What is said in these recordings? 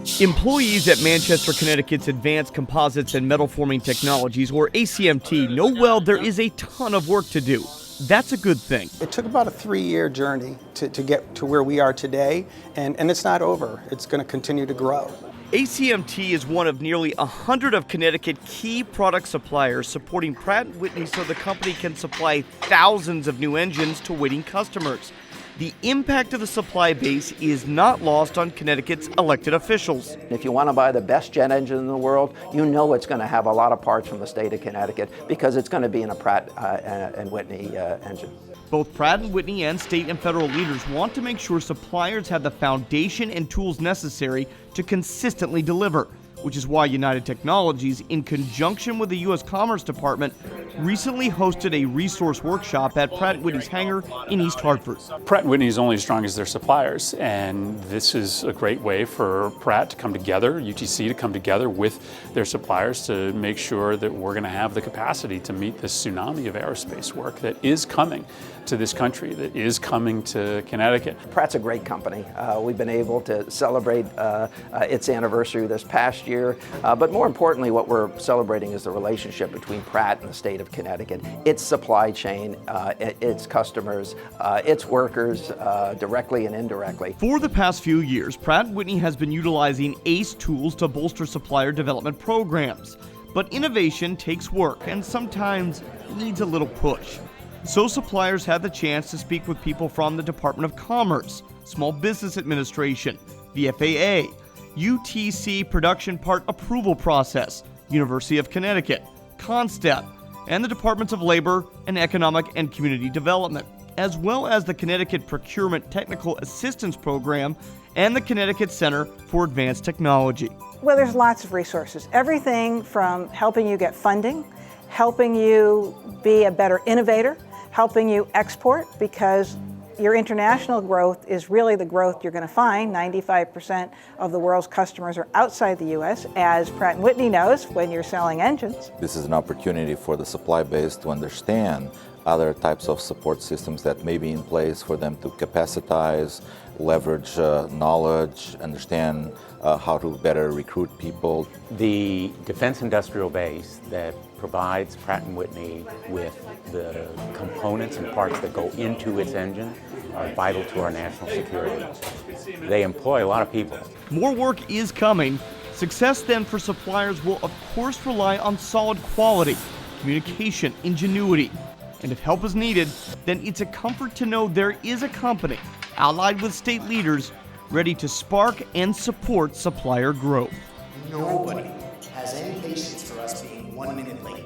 Employees at Manchester, Connecticut's Advanced Composites and Metal Forming Technologies, or ACMT, know well there is a ton of work to do. That's a good thing. It took about a 3-year journey to get to where we are today, and it's not over. It's going to continue to grow. ACMT is one of nearly 100 of Connecticut key product suppliers supporting Pratt Whitney so the company can supply thousands of new engines to waiting customers. The impact of the supply base is not lost on Connecticut's elected officials. If you want to buy the best jet engine in the world, you know it's going to have a lot of parts from the state of Connecticut because it's going to be in a Pratt and Whitney engine. Both Pratt & Whitney and state and federal leaders want to make sure suppliers have the foundation and tools necessary to consistently deliver, which is why United Technologies, in conjunction with the U.S. Commerce Department, recently hosted a resource workshop at Pratt & Whitney's hangar in East Hartford. Pratt & Whitney is only as strong as their suppliers, and this is a great way for Pratt to come together, UTC to come together with their suppliers to make sure that we're going to have the capacity to meet this tsunami of aerospace work that is coming to this country, that is coming to Connecticut. Pratt's a great company. We've been able to celebrate its anniversary this past year, but more importantly, what we're celebrating is the relationship between Pratt and the state of Connecticut, its supply chain, its customers, its workers, directly and indirectly. For the past few years, Pratt & Whitney has been utilizing ACE tools to bolster supplier development programs. But innovation takes work and sometimes needs a little push. So suppliers had the chance to speak with people from the Department of Commerce, Small Business Administration, the FAA, UTC Production Part Approval Process, University of Connecticut, CONSTEP, and the Departments of Labor and Economic and Community Development, as well as the Connecticut Procurement Technical Assistance Program and the Connecticut Center for Advanced Technology. Well, there's lots of resources. Everything from helping you get funding, helping you be a better innovator, helping you export, because your international growth is really the growth you're going to find. 95% of the world's customers are outside the U.S., as Pratt & Whitney knows when you're selling engines. This is an opportunity for the supply base to understand other types of support systems that may be in place for them to capacitize, leverage knowledge, understand how to better recruit people. The defense industrial base that provides Pratt & Whitney with the components and parts that go into its engine are vital to our national security. They employ a lot of people. More work is coming. Success then for suppliers will of course rely on solid quality, communication, ingenuity. And if help is needed, then it's a comfort to know there is a company, allied with state leaders, ready to spark and support supplier growth. Nobody has any patience for us being 1 minute late.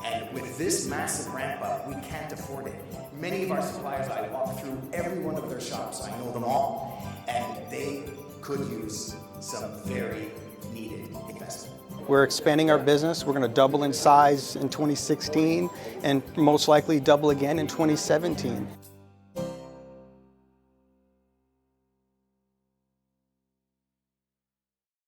And with this massive ramp up, we can't afford it. Many of our suppliers, I walk through every one of their shops, I know them all, and they could use some very needed investment. We're expanding our business. We're going to double in size in 2016 and most likely double again in 2017.